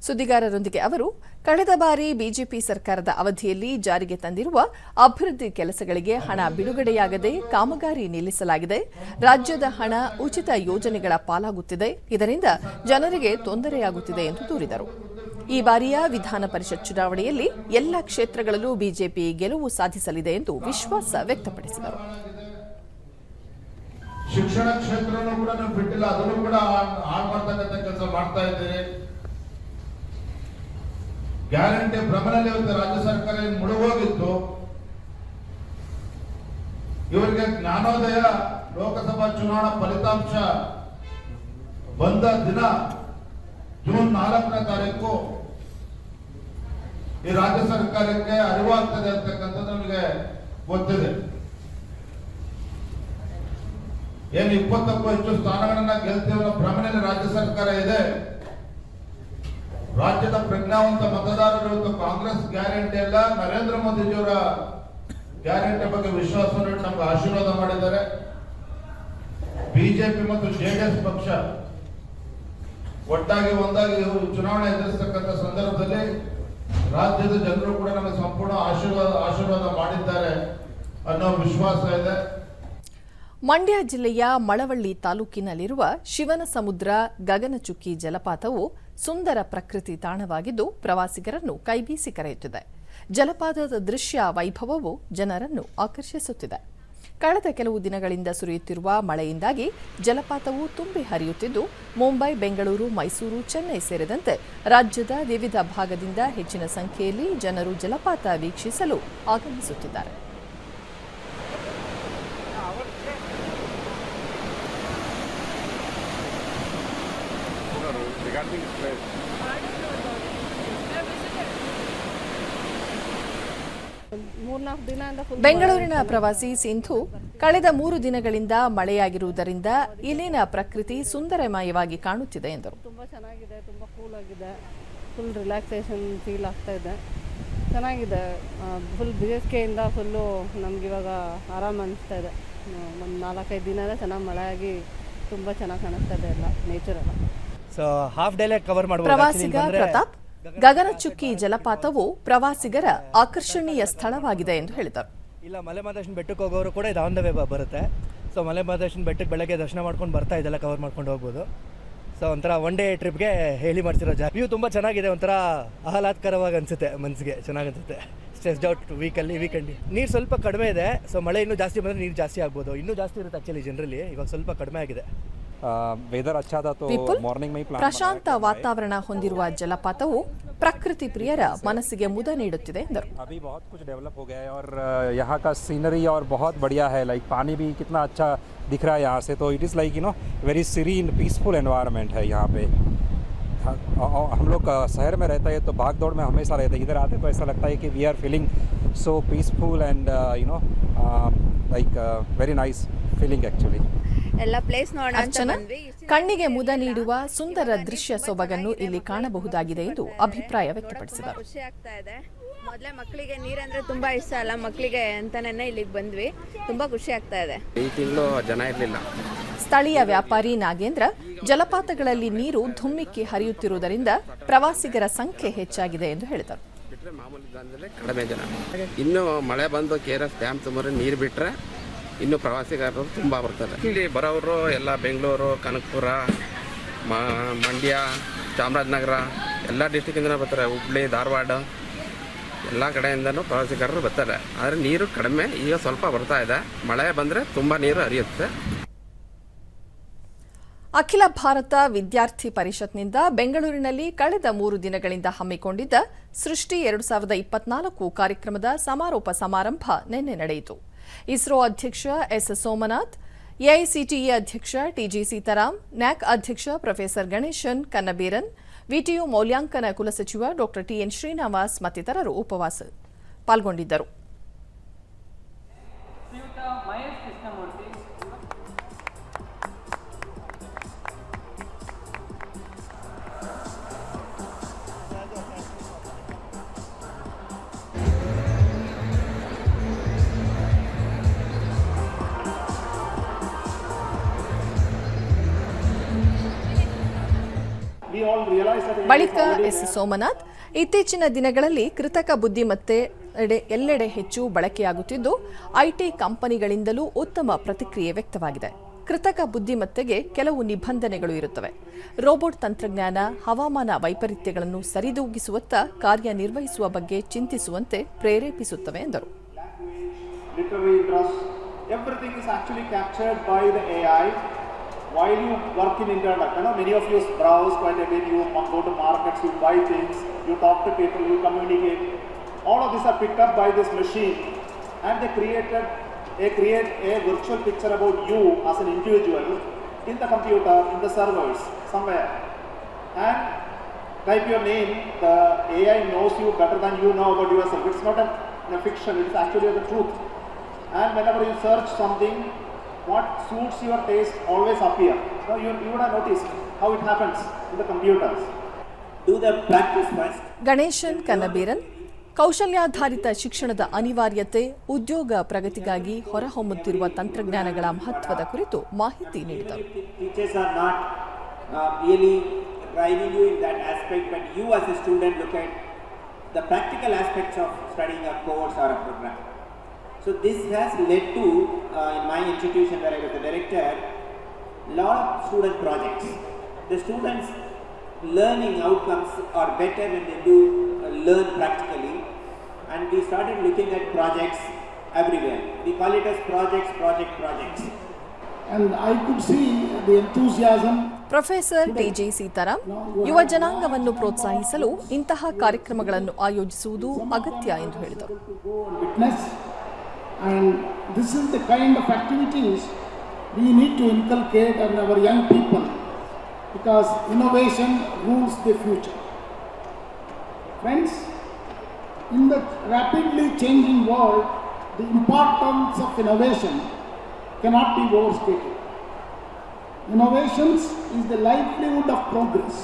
ಸುದ್ದಿಗಾರರೊಂದಿಗೆ ಅವರು, ಕಳೆದ ಬಾರಿ ಬಿಜೆಪಿ ಸರ್ಕಾರದ ಅವಧಿಯಲ್ಲಿ ಜಾರಿಗೆ ತಂದಿರುವ ಅಭಿವೃದ್ಧಿ ಕೆಲಸಗಳಿಗೆ ಹಣ ಬಿಡುಗಡೆಯಾಗದೆ ಕಾಮಗಾರಿ ನಿಲ್ಲಿಸಲಾಗಿದೆ. ರಾಜ್ಯದ ಹಣ ಉಚಿತ ಯೋಜನೆಗಳ ಪಾಲಾಗುತ್ತಿದೆ. ಇದರಿಂದ ಜನರಿಗೆ ತೊಂದರೆಯಾಗುತ್ತಿದೆ ಎಂದು ದೂರಿದರು. ಈ ಬಾರಿಯ ವಿಧಾನ ಪರಿಷತ್ ಚುನಾವಣೆಯಲ್ಲಿ ಎಲ್ಲ ಕ್ಷೇತ್ರಗಳಲ್ಲೂ ಬಿಜೆಪಿ ಗೆಲುವು ಸಾಧಿಸಲಿದೆ ಎಂದು ವಿಶ್ವಾಸ ವ್ಯಕ್ತಪಡಿಸಿದರು. ಶಿಕ್ಷಣ ಕ್ಷೇತ್ರನೂ ಕೂಡ ನಾವು ಬಿಟ್ಟಿಲ್ಲ, ಅದನ್ನು ಕೂಡ ಹಾಳು ಮಾಡ್ತಕ್ಕಂಥ ಕೆಲಸ ಮಾಡ್ತಾ ಇದ್ದೀರಿ. ಗ್ಯಾರಂಟಿ ಭ್ರಮರಲ್ಲಿ ಇವತ್ತು ರಾಜ್ಯ ಸರ್ಕಾರ ಮುಳುಗೋಗಿತ್ತು. ಇವರಿಗೆ ಜ್ಞಾನೋದಯ ಲೋಕಸಭಾ ಚುನಾವಣಾ ಫಲಿತಾಂಶ ಬಂದ ದಿನ ಜೂನ್ 4ನೇ ತಾರೀಕು ಈ ರಾಜ್ಯ ಸರ್ಕಾರಕ್ಕೆ ಅರಿವಾಗ್ತದೆ ಅಂತಕ್ಕಂಥದ್ದು ನಮಗೆ ಗೊತ್ತಿದೆ. ಏನು 20ಕ್ಕೂ ಹೆಚ್ಚು ಸ್ಥಾನಗಳನ್ನ ಗೆಲ್ತೀವನ್ನ ಭ್ರಮಣೆಯಲ್ಲಿ ರಾಜ್ಯ ಸರ್ಕಾರ ಇದೆ. ರಾಜ್ಯದ ಪ್ರಜ್ಞಾವಂತ ಮತದಾರರು ಇವತ್ತು ಕಾಂಗ್ರೆಸ್ ಗ್ಯಾರಂಟಿ ಅಲ್ಲ, ನರೇಂದ್ರ ಮೋದಿಜಿಯವರ ಗ್ಯಾರಂಟಿ ಬಗ್ಗೆ ವಿಶ್ವಾಸವನ್ನು ಇಟ್ಟು ನಮ್ಗೆ ಆಶೀರ್ವಾದ ಮಾಡಿದ್ದಾರೆ. ಬಿಜೆಪಿ ಮತ್ತು ಜೆಡಿಎಸ್ ಪಕ್ಷ ಒಟ್ಟಾಗಿ ಒಂದಾಗಿ ಚುನಾವಣೆ ಎದುರಿಸತಕ್ಕಂಥ ಸಂದರ್ಭದಲ್ಲಿ ರಾಜ್ಯದ ಜನರು ಕೂಡ ನಮಗೆ ಸಂಪೂರ್ಣ ಆಶೀರ್ವಾದ ಮಾಡಿದ್ದಾರೆ ಅನ್ನೋ ವಿಶ್ವಾಸ ಇದೆ. ಮಂಡ್ಯ ಜಿಲ್ಲೆಯ ಮಳವಳ್ಳಿ ತಾಲೂಕಿನಲ್ಲಿರುವ ಶಿವನಸಮುದ್ರ ಗಗನಚುಕ್ಕಿ ಜಲಪಾತವು ಸುಂದರ ಪ್ರಕೃತಿ ತಾಣವಾಗಿದ್ದು ಪ್ರವಾಸಿಗರನ್ನು ಕೈಬೀಸಿ ಕರೆಯುತ್ತಿದೆ. ಜಲಪಾತದ ದೃಶ್ಯ ವೈಭವವು ಜನರನ್ನು ಆಕರ್ಷಿಸುತ್ತಿದೆ. ಕಳೆದ ಕೆಲವು ದಿನಗಳಿಂದ ಸುರಿಯುತ್ತಿರುವ ಮಳೆಯಿಂದಾಗಿ ಜಲಪಾತವು ತುಂಬಿ ಹರಿಯುತ್ತಿದ್ದು ಮುಂಬೈ, ಬೆಂಗಳೂರು, ಮೈಸೂರು, ಚೆನ್ನೈ ಸೇರಿದಂತೆ ರಾಜ್ಯದ ವಿವಿಧ ಭಾಗದಿಂದ ಹೆಚ್ಚಿನ ಸಂಖ್ಯೆಯಲ್ಲಿ ಜನರು ಜಲಪಾತ ವೀಕ್ಷಿಸಲು ಆಗಮಿಸುತ್ತಿದ್ದಾರೆ. ಬೆಂಗಳೂರಿನ ಪ್ರವಾಸಿ ಸಿಂಧು ಕಳೆದ 3 ದಿನಗಳಿಂದ ಮಳೆಯಾಗಿರುವುದರಿಂದ ಇಲ್ಲಿನ ಪ್ರಕೃತಿ ಸುಂದರಮಯವಾಗಿ ಕಾಣುತ್ತಿದೆ ಎಂದರು. ತುಂಬಾ ಚೆನ್ನಾಗಿದೆ, ತುಂಬಾ ಕೂಲ್ ಆಗಿದೆ, ಫುಲ್ ರಿಲ್ಯಾಕ್ಸೇಷನ್ ಫೀಲ್ ಆಗ್ತಾ ಇದೆ, ಚೆನ್ನಾಗಿದೆ. ಫುಲ್ ಬಿಸಿಲಿಂದ ಫುಲ್ಲು ನಮ್ಗೆ ಇವಾಗ ಆರಾಮ ಅನಿಸ್ತಾ ಇದೆ. ಒಂದು 4-5 ದಿನ ಚೆನ್ನಾಗಿ ಮಳೆಯಾಗಿ ತುಂಬಾ ಚೆನ್ನಾಗಿ ಕಾಣಿಸ್ತಾ ಇದೆ ಎಲ್ಲ ನೇಚರ್ ಎಲ್ಲ. ಸೊ ಹಾಫ್ ಡೇಲೆ ಕವರ್ ಮಾಡಬಹುದು. ಪ್ರವಾಸಿಗ ಪ್ರತಾಪ್, ಗಗನಚುಕ್ಕಿ ಜಲಪಾತವು ಪ್ರವಾಸಿಗರ ಆಕರ್ಷಣೀಯ ಸ್ಥಳವಾಗಿದೆ ಎಂದು ಹೇಳಿದರು. ಇಲ್ಲ, ಮಲೆಮಹದೇಶ್ವರ ಬೆಟ್ಟಕ್ಕೆ ಹೋಗೋರು ಕೂಡ ಇದು ಆನ್ ದ ವೇ ಬರುತ್ತೆ. ಸೊ ಮಲೆಮಹದೇಶ್ವರ ಬೆಟ್ಟಕ್ಕೆ ಬೆಳಗ್ಗೆ ದರ್ಶನ ಮಾಡ್ಕೊಂಡು ಬರ್ತಾ ಇದೆಲ್ಲ ಕವರ್ ಮಾಡ್ಕೊಂಡು ಹೋಗ್ಬೋದು. ಸೊ ಒಂಥರ ಒನ್ ಡೇ ಟ್ರಿಪ್ಗೆ ಹೇಳಿ ಮಾಡ್ತಿರೋ ವ್ಯೂ ತುಂಬ ಚೆನ್ನಾಗಿದೆ. ಒಂಥರ ಆಹ್ಲಾದಕರವಾಗಿ ಅನಿಸುತ್ತೆ, ಮನಸ್ಸಿಗೆ ಚೆನ್ನಾಗಿ ಅನಿಸುತ್ತೆ. ಸ್ಟ್ರೆಸ್ಡ್ ಔಟ್ ವೀಕೆಂಡ್ ನೀರು ಸ್ವಲ್ಪ ಕಡಿಮೆ ಇದೆ. ಸೊ ಮಳೆ ಇನ್ನೂ ಜಾಸ್ತಿ ಬಂದರೆ ನೀರು ಜಾಸ್ತಿ ಆಗ್ಬೋದು. ಇನ್ನೂ ಜಾಸ್ತಿ ಇರುತ್ತೆ ಆ್ಯಕ್ಚುಲಿ ಜನರಲಿ. ಇವಾಗ ಸ್ವಲ್ಪ ಕಡಿಮೆ ಆಗಿದೆ. ವೆದರ್ ಅಚ್ಚಾ था तो मॉर्निंग में ही प्लान ಪ್ರಶಾಂತ ವಾತಾವರಣ ಹೊಂದಿರುವ ಜಲಪಾತವು ಪ್ರಕೃತಿ ಪ್ರಿಯರ ಮನಸ್ಸಿಗೆ ಮುದ ನೀಡುತ್ತಿದೆ ಎಂದರು. अभी बहुत कुछ डेवलप हो गया है और यहाँ का सीनरी और बहुत बढ़िया है. लाइक पानी भी कितना अच्छा दिख रहा है यहाँ से. तो it is like very serene peaceful environment है यहाँ पे. हम लोग शहर में रहता है तो भाग दौड़ में हमेशा रहते हैं. इधर आते तो ऐसा लगता है कि we are feeling so peaceful and like very nice feeling actually. ಎಲ್ಲ ಪ್ಲೇಸ್ ಅರ್ಚನಾ, ಕಣ್ಣಿಗೆ ಮುದ ನೀಡುವ ಸುಂದರ ದೃಶ್ಯ ಸೊಬಗನ್ನು ಇಲ್ಲಿ ಕಾಣಬಹುದಾಗಿದೆ ಎಂದು ಅಭಿಪ್ರಾಯ ವ್ಯಕ್ತಪಡಿಸಿದರು. ಖುಷಿ ಆಗ್ತಾ ಇದೆ. ಮೊದಲೇ ಮಕ್ಕಳಿಗೆ ನೀರಂದ್ರೆ ತುಂಬಾ ಇಷ್ಟ ಅಲ್ಲ, ಮಕ್ಕಳಿಗೆ ಅಂತಾನೆ ಇಲ್ಲಿಗೆ ಬಂದ್ವಿ. ತುಂಬಾ ಖುಷಿ ಆಗ್ತಾ ಇದೆ. ಈ ತಿಂಗಳು ಜನ ಇರಲಿಲ್ಲ. ಸ್ಥಳೀಯ ವ್ಯಾಪಾರಿ ನಾಗೇಂದ್ರ, ಜಲಪಾತಗಳಲ್ಲಿ ನೀರು ಧುಮ್ಮಿಕ್ಕಿ ಹರಿಯುತ್ತಿರುವುದರಿಂದ ಪ್ರವಾಸಿಗರ ಸಂಖ್ಯೆ ಹೆಚ್ಚಾಗಿದೆ ಎಂದು ಹೇಳಿದರು. ಬಿಟ್ಟರೆ ಮಾಮೂಲಿ ದಾನದಲ್ಲೇ ಕಡಿಮೆ ಜನ. ಇನ್ನು ಮಳೆ ಬಂದು KRS ಡ್ಯಾಮ್ ತುಂಬರೆ ನೀರು ಬಿಟ್ಟರೆ ಇನ್ನು ಪ್ರವಾಸಿಗರು ತುಂಬ ಬರ್ತಾರೆ. ಇಲ್ಲಿ ಬರೋರು ಎಲ್ಲ ಬೆಂಗಳೂರು, ಕನಕಪುರ, ಮಂಡ್ಯ, ಚಾಮರಾಜನಗರ ಎಲ್ಲ ಡಿಸ್ಟಿಕ್ಕಿಂದ ಬರ್ತಾರೆ. ಹುಬ್ಳಿ, ಧಾರವಾಡ ಎಲ್ಲ ಕಡೆಯಿಂದನೂ ಪ್ರವಾಸಿಗರು ಬರ್ತಾರೆ. ಆದರೆ ನೀರು ಕಡಿಮೆ, ಈಗ ಸ್ವಲ್ಪ ಬರ್ತಾ ಇದೆ. ಮಳೆ ಬಂದರೆ ತುಂಬ ನೀರು ಹರಿಯುತ್ತೆ. ಅಖಿಲ ಭಾರತ ವಿದ್ಯಾರ್ಥಿ ಪರಿಷತ್ನಿಂದ ಬೆಂಗಳೂರಿನಲ್ಲಿ ಕಳೆದ 3 ದಿನಗಳಿಂದ ಹಮ್ಮಿಕೊಂಡಿದ್ದ ಸೃಷ್ಟಿ 2024 ಕಾರ್ಯಕ್ರಮದ ಸಮಾರೋಪ ಸಮಾರಂಭ ನಿನ್ನೆ ನಡೆಯಿತು. ಇಸ್ರೋ ಅಧ್ಯಕ್ಷ ಎಸ್ ಸೋಮನಾಥ್, ಎಐಸಿಟಿಇ ಅಧ್ಯಕ್ಷ ಟಿಜಿ ಸೀತಾರಾಮ್, ನ್ಯಾಕ್ ಅಧ್ಯಕ್ಷ ಪ್ರೊಫೆಸರ್ ಗಣೇಶನ್ ಕನ್ನಬೀರನ್, ವಿಟಿಯು ಮೌಲ್ಯಾಂಕನ ಕುಲಸಚಿವ ಡಾ ಟಿಎನ್ ಶ್ರೀನಿವಾಸ್ ಮತ್ತಿತರರು ಪಾಲ್ಗೊಂಡಿದ್ದರು. ಬಳಿಕ ಎಸ್ ಸೋಮನಾಥ್, ಇತ್ತೀಚಿನ ದಿನಗಳಲ್ಲಿ ಕೃತಕ ಬುದ್ಧಿಮತ್ತೆ ಎಲ್ಲೆಡೆ ಹೆಚ್ಚು ಬಳಕೆಯಾಗುತ್ತಿದ್ದು ಐಟಿ ಕಂಪನಿಗಳಿಂದಲೂ ಉತ್ತಮ ಪ್ರತಿಕ್ರಿಯೆ ವ್ಯಕ್ತವಾಗಿದೆ. ಕೃತಕ ಬುದ್ಧಿಮತ್ತೆಗೆ ಕೆಲವು ನಿಬಂಧನೆಗಳು ಇರುತ್ತವೆ. ರೋಬೋಟ್ ತಂತ್ರಜ್ಞಾನ ಹವಾಮಾನ ವೈಪರೀತ್ಯಗಳನ್ನು ಸರಿದೂಗಿಸುವತ್ತ ಕಾರ್ಯನಿರ್ವಹಿಸುವ ಬಗ್ಗೆ ಚಿಂತಿಸುವಂತೆ ಪ್ರೇರೇಪಿಸುತ್ತವೆ ಎಂದರು. While you work in internet, many of you browse quite a bit, you go to markets, you buy things, you talk to people, you communicate. All of these are picked up by this machine, and they create a virtual picture about you as an individual in the computer, in the servers, somewhere. And type your name, the AI knows you better than you know about yourself. It's not a fiction, it's actually the truth. And whenever you search something, what suits your taste always appear. So you would have noticed how it happens in the computers. Do the practice first. ಗಣೇಶನ್ ಕನ್ನಬೀರನ್ ಕೌಶಲ್ಯಾಧಾರಿತ ಶಿಕ್ಷಣದ ಅನಿವಾರ್ಯತೆ, ಉದ್ಯೋಗ ಪ್ರಗತಿಗಾಗಿ ಹೊರಹೊಮ್ಮುತ್ತಿರುವ ತಂತ್ರಜ್ಞಾನಗಳ ಮಹತ್ವದ ಕುರಿತು ಮಾಹಿತಿ ನೀಡಿದರು. Teachers are not really driving you in that aspect, but you as a student look at the practical aspects of studying a course or a program. So this has led to, in my institution where I was the director, lot of student projects. The students' learning outcomes are better when they do learn practically, and we started looking at projects everywhere. We call it as projects. And I could see the enthusiasm. Professor TG Sitaram, ಯುವ ಜನಾಂಗವನ್ನು ಪ್ರೋತ್ಸಾಹಿಸಲು ಇಂತಹ ಕಾರ್ಯಕ್ರಮಗಳನ್ನು ಆಯೋಜಿಸುವುದು ಅಗತ್ಯ ಎಂದು ಹೇಳಿದರು. And this is the kind of activities we need to inculcate in our young people, because innovation rules the future. Friends, in the rapidly changing world, the importance of innovation cannot be overstated. Innovations is the livelihood of progress.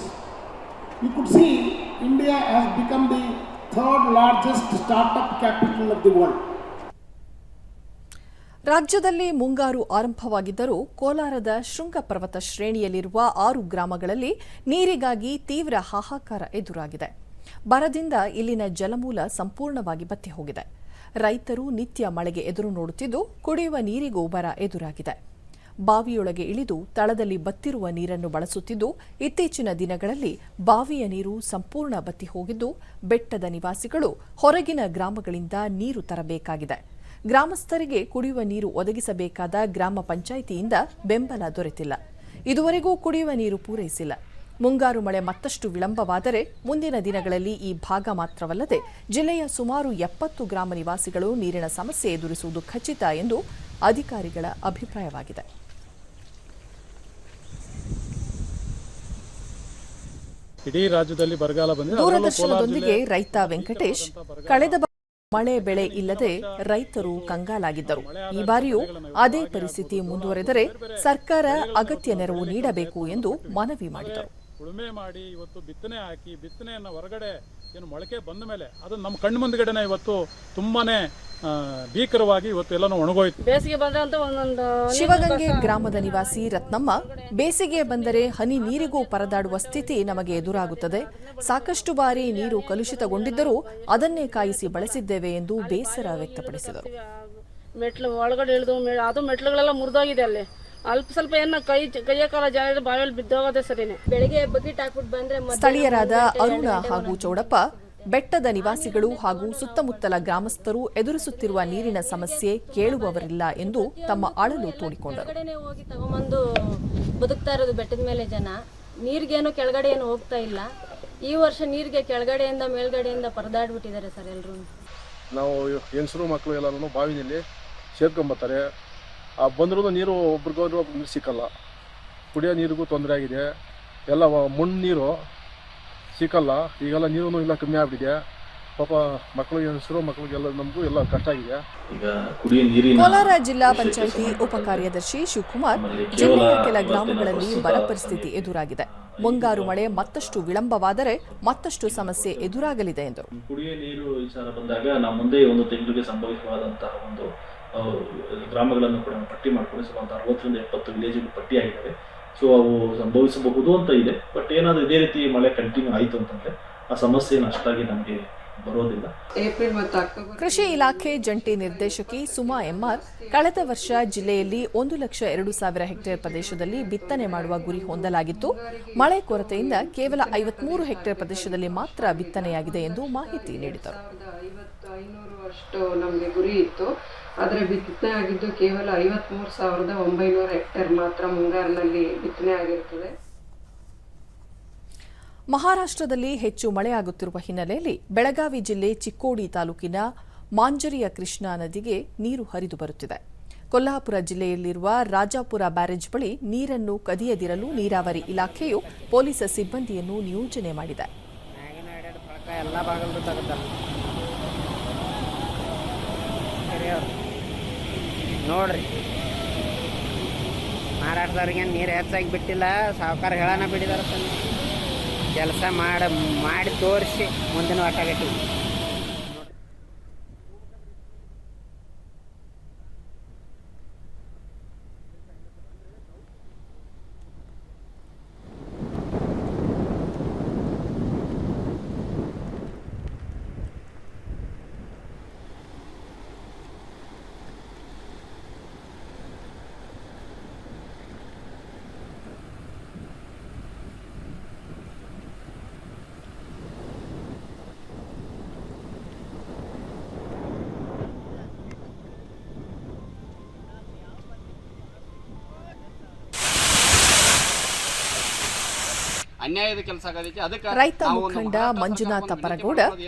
You could see India has become the third largest startup capital of the world. ರಾಜ್ಯದಲ್ಲಿ ಮುಂಗಾರು ಆರಂಭವಾಗಿದ್ದರೂ ಕೋಲಾರದ ಶೃಂಗ ಪರ್ವತ ಶ್ರೇಣಿಯಲ್ಲಿರುವ 6 ಗ್ರಾಮಗಳಲ್ಲಿ ನೀರಿಗಾಗಿ ತೀವ್ರ ಹಾಹಾಕಾರ ಎದುರಾಗಿದೆ. ಬರದಿಂದ ಇಲ್ಲಿನ ಜಲಮೂಲ ಸಂಪೂರ್ಣವಾಗಿ ಬತ್ತಿ ಹೋಗಿದೆ. ರೈತರು ನಿತ್ಯ ಮಳೆಗೆ ಎದುರು ನೋಡುತ್ತಿದ್ದು ಕುಡಿಯುವ ನೀರಿಗೂ ಬರ ಎದುರಾಗಿದೆ. ಬಾವಿಯೊಳಗೆ ಇಳಿದು ತಳದಲ್ಲಿ ಬತ್ತಿರುವ ನೀರನ್ನು ಬಳಸುತ್ತಿದ್ದು, ಇತ್ತೀಚಿನ ದಿನಗಳಲ್ಲಿ ಬಾವಿಯ ನೀರು ಸಂಪೂರ್ಣ ಬತ್ತಿ ಹೋಗಿದ್ದು, ಬೆಟ್ಟದ ನಿವಾಸಿಗಳು ಹೊರಗಿನ ಗ್ರಾಮಗಳಿಂದ ನೀರು ತರಬೇಕಾಗಿದೆ. ಗ್ರಾಮಸ್ಥರಿಗೆ ಕುಡಿಯುವ ನೀರು ಒದಗಿಸಬೇಕಾದ ಗ್ರಾಮ ಪಂಚಾಯಿತಿಯಿಂದ ಬೆಂಬಲ ದೊರೆತಿಲ್ಲ. ಇದುವರೆಗೂ ಕುಡಿಯುವ ನೀರು ಪೂರೈಸಿಲ್ಲ. ಮುಂಗಾರು ಮಳೆ ಮತ್ತಷ್ಟು ವಿಳಂಬವಾದರೆ ಮುಂದಿನ ದಿನಗಳಲ್ಲಿ ಈ ಭಾಗ ಮಾತ್ರವಲ್ಲದೆ ಜಿಲ್ಲೆಯ ಸುಮಾರು 70 ಗ್ರಾಮ ನಿವಾಸಿಗಳು ನೀರಿನ ಸಮಸ್ಯೆ ಎದುರಿಸುವುದು ಖಚಿತ ಎಂದು ಅಧಿಕಾರಿಗಳ ಅಭಿಪ್ರಾಯವಾಗಿದೆ. ಇಡೀ ರಾಜ್ಯದಲ್ಲಿ ಬರಗಾಲ ಬಂದಿದೆ. ದೂರದರ್ಶನದೊಂದಿಗೆ ರೈತ ವೆಂಕಟೇಶ್, ಕಳೆದ ಮಳೆ ಬೆಳೆ ಇಲ್ಲದೆ ರೈತರು ಕಂಗಾಲಾಗಿದ್ದರು. ಈ ಬಾರಿಯೂ ಅದೇ ಪರಿಸ್ಥಿತಿ ಮುಂದುವರೆದರೆ ಸರ್ಕಾರ ಅಗತ್ಯ ನೆರವು ನೀಡಬೇಕು ಎಂದು ಮನವಿ ಮಾಡಿದರು. ಉಳುಮೆ ಮಾಡಿ ಇವತ್ತು ಬಿತ್ತನೆ ಹಾಕಿ ಬಿತ್ತನೆಯನ್ನು ಹೊರಗಡೆ ಏನು ಮೊಳಕೆ ಬಂದ ಮೇಲೆ ಅದು ನಮ್ಮ ಕಣ್ಣು ಮುಂದ್ಗಡೆನೆ ಇವತ್ತು ತುಂಬಾನೇ ಭೀಕರವಾಗಿ ಇವತ್ತು ಎಲ್ಲನೂ ಒಣಗೋಯ್ತು. ಬೇಸಿಗೆ ಬಂದ್ರೆ ಅಂತ ಒಂದೊಂದು ಶಿವಗಂಗೆ ಗ್ರಾಮದ ನಿವಾಸಿ ರತ್ನಮ್ಮ, ಬೇಸಿಗೆ ಬಂದರೆ ಹನಿ ನೀರಿಗೂ ಪರದಾಡುವ ಸ್ಥಿತಿ ನಮಗೆ ಎದುರಾಗುತ್ತದೆ. ಸಾಕಷ್ಟು ಬಾರಿ ನೀರು ಕಲುಷಿತಗೊಂಡಿದ್ದರೂ ಅದನ್ನೇ ಕಾಯಿಸಿ ಬಳಸಿದ್ದೇವೆ ಎಂದು ಬೇಸರ ವ್ಯಕ್ತಪಡಿಸಿದರು. ಮೆಟ್ಲು ಒಳಗಡೆ ಇಳಿದು ಅದು ಮೆಟ್ಲುಗಳೆಲ್ಲ ಮುರಿದೋಗಿದೆ. ಅಲ್ಲಿ ಅಲ್ಪ ಸ್ವಲ್ಪ ಏನ ಕೈಯ ಕಾಲ ಜಾಗ ಬಾವಿಯಲ್ಲಿ ಬಿದ್ದೋಗೋದೇ ಸರಿನೇ. ಬೆಳಿಗ್ಗೆ ಬಕೆಟ್ ಹಾಕ್ಬಿಟ್ಟು ಬಂದ್ರೆ ಸ್ಥಳೀಯರಾದ ಅರುಣ ಹಾಗೂ ಚೌಡಪ್ಪ, ಬೆಟ್ಟದ ನಿವಾಸಿಗಳು ಹಾಗೂ ಸುತ್ತಮುತ್ತಲ ಗ್ರಾಮಸ್ಥರು ಎದುರಿಸುತ್ತಿರುವ ನೀರಿನ ಸಮಸ್ಯೆ ಕೇಳುವವರಿಲ್ಲ ಎಂದು ತಮ್ಮ ಅಳಲು ತೋಡಿಕೊಂಡರು. ಹೋಗಿ ತಗೊಂಬಂದು ಬದುಕ್ತಾ ಇರೋದು ಬೆಟ್ಟದ ಮೇಲೆ ಜನ. ನೀರಿಗೇನು ಕೆಳಗಡೆ ಏನು ಹೋಗ್ತಾ ಇಲ್ಲ. ಈ ವರ್ಷ ನೀರಿಗೆ ಕೆಳಗಡೆಯಿಂದ ಮೇಲ್ಗಡೆಯಿಂದ ಪರದಾಡ್ಬಿಟ್ಟಿದ್ದಾರೆ ಸರ್ ಎಲ್ಲರೂ. ನಾವು ಹೆಂಗಸರು ಮಕ್ಕಳು ಎಲ್ಲರೂ ಬಾವಿನಲ್ಲಿ ಸೇರ್ಕೊಂಬರ್ತಾರೆ. ಬಂದ್ರೂ ನೀರು ಒಬ್ರಿಗೊಬ್ರು ನೀರು ಸಿಕ್ಕಲ್ಲ. ಕುಡಿಯೋ ನೀರಿಗೂ ತೊಂದರೆ ಆಗಿದೆ. ಎಲ್ಲ ಮಣ್ಣು ನೀರು ಸಿಕ್ಕಲ್ಲ. ಈಗೆಲ್ಲ ನೀರು ಇಲ್ಲ, ಕಮ್ಮಿ ಆಗ್ಬಿಟ್ಟಿದೆ. ಪಾಪ ಮಕ್ಕಳಿಗೆ ಹೆಂಗಸರು ಮಕ್ಕಳಿಗೆಲ್ಲ ನಮಗೂ ಎಲ್ಲ ಕಷ್ಟ ಆಗಿದೆ. ಕೋಲಾರ ಜಿಲ್ಲಾ ಪಂಚಾಯಿತಿ ಉಪ ಕಾರ್ಯದರ್ಶಿ ಶಿವಕುಮಾರ್, ಜಿಲ್ಲೆಯ ಕೆಲ ಗ್ರಾಮಗಳಲ್ಲಿ ಬರ ಪರಿಸ್ಥಿತಿ ಎದುರಾಗಿದೆ. ಮುಂಗಾರು ಮಳೆ ಮತ್ತಷ್ಟು ವಿಳಂಬವಾದರೆ ಮತ್ತಷ್ಟು ಸಮಸ್ಯೆ ಎದುರಾಗಲಿದೆ ಎಂದರು. ಕುಡಿಯುವ ನೀರು ವಿಚಾರ ಬಂದಾಗ ನಾವು ಮುಂದೆ ಒಂದು ತಿಂಗಳಿಗೆ ಸಂಭವಿಸುವಂತಹ ಒಂದು ಗ್ರಾಮಗಳನ್ನು ಕೂಡ ಪಟ್ಟಿ ಮಾಡಿಕೊಂಡು ಸುಮಾರು 60ರಿಂದ 70 ವಿಲೇಜ್ಗಳು ಪಟ್ಟಿಯಾಗಿದ್ದಾವೆ. ಸೊ ಅವು ಸಂಭವಿಸಬಹುದು ಅಂತ ಇದೆ. ಬಟ್ ಏನಾದರೂ ಇದೇ ರೀತಿ ಮಳೆ ಕಂಟಿನ್ಯೂ ಆಯಿತು ಅಂತಂದ್ರೆ ಆ ಸಮಸ್ಯೆಯನ್ನು ಅಷ್ಟಾಗಿ ನಮಗೆ ಬರೋದಿಲ್ಲ. ಕೃಷಿ ಇಲಾಖೆ ಜಂಟಿ ನಿರ್ದೇಶಕಿ ಸುಮಾ ಎಂಆರ್, ಕಳೆದ ವರ್ಷ ಜಿಲ್ಲೆಯಲ್ಲಿ 1,02,000 ಹೆಕ್ಟೇರ್ ಪ್ರದೇಶದಲ್ಲಿ ಬಿತ್ತನೆ ಮಾಡುವ ಗುರಿ ಹೊಂದಲಾಗಿತ್ತು. ಮಳೆ ಕೊರತೆಯಿಂದ ಕೇವಲ 53 ಹೆಕ್ಟೇರ್ ಪ್ರದೇಶದಲ್ಲಿ ಮಾತ್ರ ಬಿತ್ತನೆಯಾಗಿದೆ ಎಂದು ಮಾಹಿತಿ ನೀಡಿದರು. 500 ಅಷ್ಟು ನಮಗೆ ಗುರಿ ಇತ್ತು. ಆದರೆ ಬಿತ್ತನೆ ಆಗಿದ್ದು ಕೇವಲ 53,900 ಹೆಕ್ಟೇರ್ ಮಾತ್ರ ಮುಂಗಾರಿನಲ್ಲಿ ಬಿತ್ತನೆ ಆಗಿರುತ್ತದೆ. ಮಹಾರಾಷ್ಟ್ರದಲ್ಲಿ ಹೆಚ್ಚು ಮಳೆಯಾಗುತ್ತಿರುವ ಹಿನ್ನೆಲೆಯಲ್ಲಿ ಬೆಳಗಾವಿ ಜಿಲ್ಲೆ ಚಿಕ್ಕೋಡಿ ತಾಲೂಕಿನ ಮಾಂಜರಿಯ ಕೃಷ್ಣಾ ನದಿಗೆ ನೀರು ಹರಿದು ಬರುತ್ತಿದೆ. ಕೊಲ್ಹಾಪುರ ಜಿಲ್ಲೆಯಲ್ಲಿರುವ ರಾಜಾಪುರ ಬ್ಯಾರೇಜ್ ಬಳಿ ನೀರನ್ನು ಕದಿಯದಿರಲು ನೀರಾವರಿ ಇಲಾಖೆಯು ಪೊಲೀಸ್ ಸಿಬ್ಬಂದಿಯನ್ನು ನಿಯೋಜನೆ ಮಾಡಿದೆ. ನೋಡ್ರಿ, ಮಹಾರಾಷ್ಟ್ರದವ್ರಿಗೆ ನೀರು ಹೆಚ್ಚಾಗಿ ಬಿಟ್ಟಿಲ್ಲ, ಸಾವುಕಾರ ಹೇಳನ ಬಿಟ್ಟಿದಾರ. ಕೆಲಸ ಮಾಡಿ ತೋರಿಸಿ ಮುಂದಿನ ಒಟ್ಟಾಗಟ್ಟಿ. ರೈತ ಮುಖಂಡ ಮಂಜುನಾಥ ಪರಗೌಡ,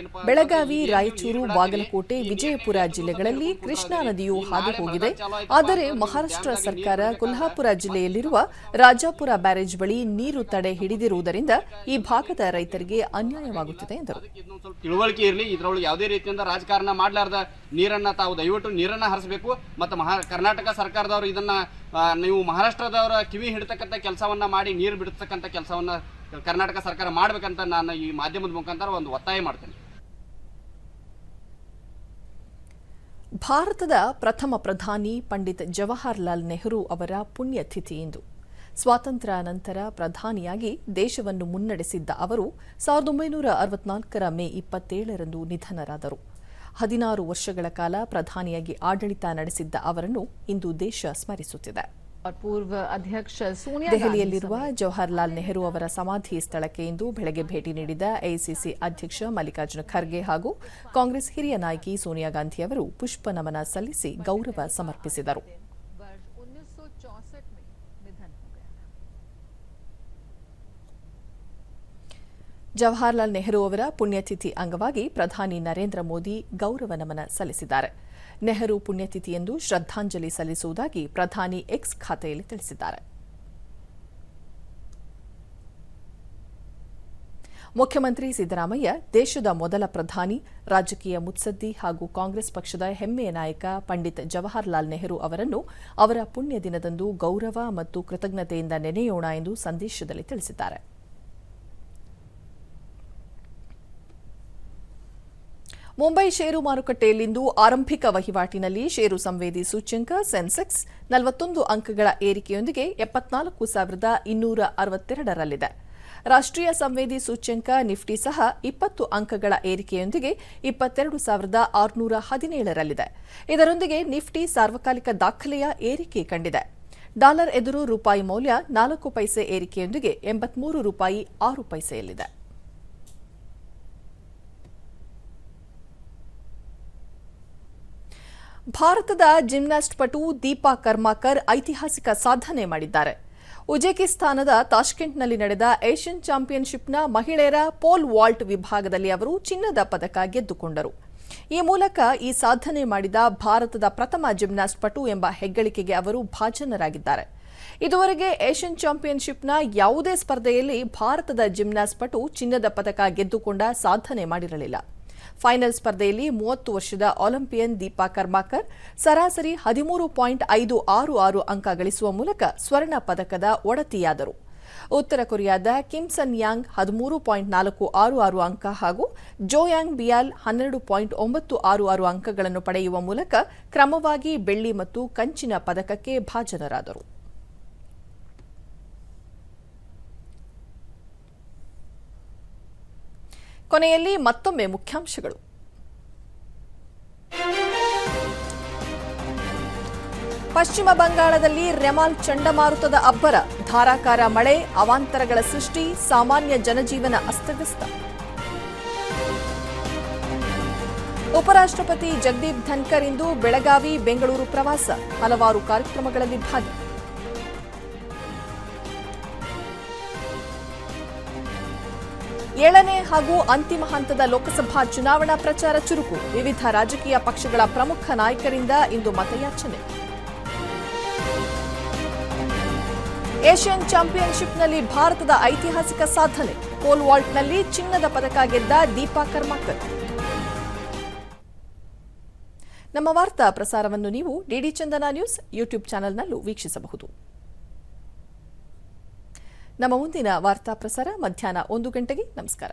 ಬೆಳಗಾವಿ, ರಾಯಚೂರು, ಬಾಗಲಕೋಟೆ, ವಿಜಯಪುರ ಜಿಲ್ಲೆಗಳಲ್ಲಿ ಕೃಷ್ಣಾ ನದಿಯು ಹಾದು ಹೋಗಿದೆ. ಆದರೆ ಮಹಾರಾಷ್ಟ್ರ ಸರ್ಕಾರ ಕೊಲ್ಹಾಪುರ ಜಿಲ್ಲೆಯಲ್ಲಿರುವ ರಾಜಾಪುರ ಬ್ಯಾರೇಜ್ ಬಳಿ ನೀರು ತಡೆ ಹಿಡಿದಿರುವುದರಿಂದ ಈ ಭಾಗದ ರೈತರಿಗೆ ಅನ್ಯಾಯವಾಗುತ್ತಿದೆ ಎಂದರು. ತಿಳುವಳಿಕೆ ಇರಲಿ, ಇದರೊಳಗೆ ಯಾವುದೇ ರೀತಿಯಿಂದ ರಾಜಕಾರಣ ಮಾಡಲಾರ್ದ ನೀರನ್ನ ತಾವು ದಯವಿಟ್ಟು ನೀರನ್ನ ಹರಿಸಬೇಕು. ಮತ್ತು ಕರ್ನಾಟಕ ಸರ್ಕಾರದವರು ಇದನ್ನ ನೀವು ಮಹಾರಾಷ್ಟ್ರದವರ ಕಿವಿ ಹಿಡಿತಕ್ಕಂಥ ಕೆಲಸವನ್ನ ಮಾಡಿ ನೀರು ಬಿಡಿಸ್ತಕ್ಕಂಥ ಕೆಲಸವನ್ನ ಕರ್ನಾಟಕ ಸರ್ಕಾರ ಮಾಡಬೇಕಂತ ನಾನು ಈ ಮಾಧ್ಯಮದ ಮುಖಾಂತರ ಒಂದು ಒತ್ತಾಯ ಮಾಡ್ತೇನೆ. ಭಾರತದ ಪ್ರಥಮ ಪ್ರಧಾನಿ ಪಂಡಿತ್ ಜವಾಹರ್ಲಾಲ್ ನೆಹರು ಅವರ ಪುಣ್ಯತಿಥಿ ಇಂದು. ಸ್ವಾತಂತ್ರ್ಯ ನಂತರ ಪ್ರಧಾನಿಯಾಗಿ ದೇಶವನ್ನು ಮುನ್ನಡೆಸಿದ್ದ ಅವರು 1964 ಮೇ 27ರಂದು ನಿಧನರಾದರು. 16 ವರ್ಷಗಳ ಕಾಲ ಪ್ರಧಾನಿಯಾಗಿ ಆಡಳಿತ ನಡೆಸಿದ್ದ ಅವರನ್ನು ಇಂದು ದೇಶ ಸ್ಮರಿಸುತ್ತಿದೆ. ದೆಹಲಿಯಲ್ಲಿರುವ ಜವಾಹರ್ಲಾಲ್ ನೆಹರು ಅವರ ಸಮಾಧಿ ಸ್ಥಳಕ್ಕೆ ಇಂದು ಬೆಳಗ್ಗೆ ಭೇಟಿ ನೀಡಿದ ಎಐಸಿಸಿ ಅಧ್ಯಕ್ಷ ಮಲ್ಲಿಕಾರ್ಜುನ ಖರ್ಗೆ ಹಾಗೂ ಕಾಂಗ್ರೆಸ್ ಹಿರಿಯ ನಾಯಕಿ ಸೋನಿಯಾ ಗಾಂಧಿ ಅವರು ಪುಷ್ಪ ನಮನ ಸಲ್ಲಿಸಿ ಗೌರವ ಸಮರ್ಪಿಸಿದರು. ಜವಾಹರ್ಲಾಲ್ ನೆಹರು ಅವರ ಪುಣ್ಯತಿಥಿ ಅಂಗವಾಗಿ ಪ್ರಧಾನಿ ನರೇಂದ್ರ ಮೋದಿ ಗೌರವ ನಮನ ಸಲ್ಲಿಸಿದ್ದಾರೆ. ನೆಹರು ಪುಣ್ಯತಿಥಿಯಂದು ಶ್ರದ್ಧಾಂಜಲಿ ಸಲ್ಲಿಸುವುದಾಗಿ ಪ್ರಧಾನಿ ಎಕ್ಸ್ ಖಾತೆಯಲ್ಲಿ ತಿಳಿಸಿದ್ದಾರೆ. ಮುಖ್ಯಮಂತ್ರಿ ಸಿದ್ದರಾಮಯ್ಯ ದೇಶದ ಮೊದಲ ಪ್ರಧಾನಿ, ರಾಜಕೀಯ ಮುತ್ಸದ್ದಿ ಹಾಗೂ ಕಾಂಗ್ರೆಸ್ ಪಕ್ಷದ ಹೆಮ್ಮೆಯ ನಾಯಕ ಪಂಡಿತ್ ಜವಾಹರ್ಲಾಲ್ ನೆಹರು ಅವರನ್ನು ಅವರ ಪುಣ್ಯ ದಿನದಂದು ಗೌರವ ಮತ್ತು ಕೃತಜ್ಞತೆಯಿಂದ ನೆನೆಯೋಣ ಎಂದು ಸಂದೇಶದಲ್ಲಿ ತಿಳಿಸಿದ್ದಾರೆ. ಮುಂಬೈ ಷೇರು ಮಾರುಕಟ್ಟೆಯಲ್ಲಿಂದು ಆರಂಭಿಕ ವಹಿವಾಟಿನಲ್ಲಿ ಷೇರು ಸಂವೇದಿ ಸೂಚ್ಯಂಕ ಸೆನ್ಸೆಕ್ಸ್ 41 ಅಂಕಗಳ ಏರಿಕೆಯೊಂದಿಗೆ 74,262ರಲ್ಲಿದೆ. ರಾಷ್ಟ್ರೀಯ ಸಂವೇದಿ ಸೂಚ್ಯಂಕ ನಿಫ್ಟಿ ಸಹ 20 ಅಂಕಗಳ ಏರಿಕೆಯೊಂದಿಗೆ 22,617ರಲ್ಲಿದೆ. ಇದರೊಂದಿಗೆ ನಿಫ್ಟಿ ಸಾರ್ವಕಾಲಿಕ ದಾಖಲೆಯ ಏರಿಕೆ ಕಂಡಿದೆ. ಡಾಲರ್ ಎದುರು ರೂಪಾಯಿ ಮೌಲ್ಯ 4 ಪೈಸೆ ಏರಿಕೆಯೊಂದಿಗೆ 83 ರೂಪಾಯಿ 6 ಪೈಸೆಯಲ್ಲಿದೆ. ಭಾರತದ ಜಿಮ್ನಾಸ್ಟ್ ಪಟು ದೀಪಾ ಕರ್ಮಾಕರ್ ಐತಿಹಾಸಿಕ ಸಾಧನೆ ಮಾಡಿದ್ದಾರೆ. ಉಜ್ಬೇಕಿಸ್ತಾನದ ತಾಷ್ಕೆಂಟ್ನಲ್ಲಿ ನಡೆದ ಏಷ್ಯನ್ ಚಾಂಪಿಯನ್ಶಿಪ್ನ ಮಹಿಳೆಯರ ಪೋಲ್ ವಾಲ್ಟ್ ವಿಭಾಗದಲ್ಲಿ ಅವರು ಚಿನ್ನದ ಪದಕ ಗೆದ್ದುಕೊಂಡರು. ಈ ಮೂಲಕ ಈ ಸಾಧನೆ ಮಾಡಿದ ಭಾರತದ ಪ್ರಥಮ ಜಿಮ್ನಾಸ್ಟ್ ಪಟು ಎಂಬ ಹೆಗ್ಗಳಿಕೆಗೆ ಅವರು ಭಾಜನರಾಗಿದ್ದಾರೆ. ಇದುವರೆಗೆ ಏಷ್ಯನ್ ಚಾಂಪಿಯನ್ಶಿಪ್ನ ಯಾವುದೇ ಸ್ಪರ್ಧೆಯಲ್ಲಿ ಭಾರತದ ಜಿಮ್ನಾಸ್ಟ್ ಪಟು ಚಿನ್ನದ ಪದಕ ಗೆದ್ದುಕೊಂಡ ಸಾಧನೆ ಮಾಡಿರಲಿಲ್ಲ. ಫೈನಲ್ ಸ್ಪರ್ಧೆಯಲ್ಲಿ 30 ವರ್ಷದ ಒಲಿಂಪಿಯನ್ ದೀಪಾ ಕರ್ಮಾಕರ್ ಸರಾಸರಿ 13.566 ಅಂಕ ಗಳಿಸುವ ಮೂಲಕ ಸ್ವರ್ಣ ಪದಕದ ಒಡತಿಯಾದರು. ಉತ್ತರ ಕೊರಿಯಾದ ಕಿಮ್ ಸನ್ ಯಾಂಗ್ 13.466 ಅಂಕ ಹಾಗೂ ಜೋಯಾಂಗ್ ಬಿಯಾಲ್ 12.966 ಅಂಕಗಳನ್ನು ಪಡೆಯುವ ಮೂಲಕ ಕ್ರಮವಾಗಿ ಬೆಳ್ಳಿ ಮತ್ತು ಕಂಚಿನ ಪದಕಕ್ಕೆ ಭಾಜನರಾದರು. ಕೊನೆಯಲ್ಲಿ ಮತ್ತೊಮ್ಮೆ ಮುಖ್ಯಾಂಶಗಳು. ಪಶ್ಚಿಮ ಬಂಗಾಳದಲ್ಲಿ ರೆಮಾಲ್ ಚಂಡಮಾರುತದ ಅಬ್ಬರ, ಧಾರಾಕಾರ ಮಳೆ, ಅವಾಂತರಗಳ ಸೃಷ್ಟಿ, ಸಾಮಾನ್ಯ ಜನಜೀವನ ಅಸ್ತವ್ಯಸ್ತ. ಉಪರಾಷ್ಟ್ರಪತಿ ಜಗದೀಪ್ ಧನ್ಕರ್ ಇಂದು ಬೆಳಗಾವಿ, ಬೆಂಗಳೂರು ಪ್ರವಾಸ, ಹಲವಾರು ಕಾರ್ಯಕ್ರಮಗಳಲ್ಲಿ ಭಾಗಿ. ಏಳನೇ ಹಾಗೂ ಅಂತಿಮ ಹಂತದ ಲೋಕಸಭಾ ಚುನಾವಣಾ ಪ್ರಚಾರ ಚುರುಕು, ವಿವಿಧ ರಾಜಕೀಯ ಪಕ್ಷಗಳ ಪ್ರಮುಖ ನಾಯಕರಿಂದ ಇಂದು ಮತಯಾಚನೆ. ಏಷ್ಯನ್ ಚಾಂಪಿಯನ್ಶಿಪ್ನಲ್ಲಿ ಭಾರತದ ಐತಿಹಾಸಿಕ ಸಾಧನೆ, ಪೋಲ್ ವಾಲ್ಟ್ನಲ್ಲಿ ಚಿನ್ನದ ಪದಕ ಗೆದ್ದ ದೀಪಾ ಕರ್ಮಾಕರ್. ನಮ್ಮ ವಾರ್ತಾ ಪ್ರಸಾರವನ್ನು ನೀವು ಡಿಡಿ ಚಂದನ ನ್ಯೂಸ್ ಯೂಟ್ಯೂಬ್ ಚಾನೆಲ್ನಲ್ಲೂ ವೀಕ್ಷಿಸಬಹುದು. ನಮ್ಮ ಮುಂದಿನ ವಾರ್ತಾ ಪ್ರಸಾರ ಮಧ್ಯಾಹ್ನ 1 ಗಂಟೆಗೆ. ನಮಸ್ಕಾರ.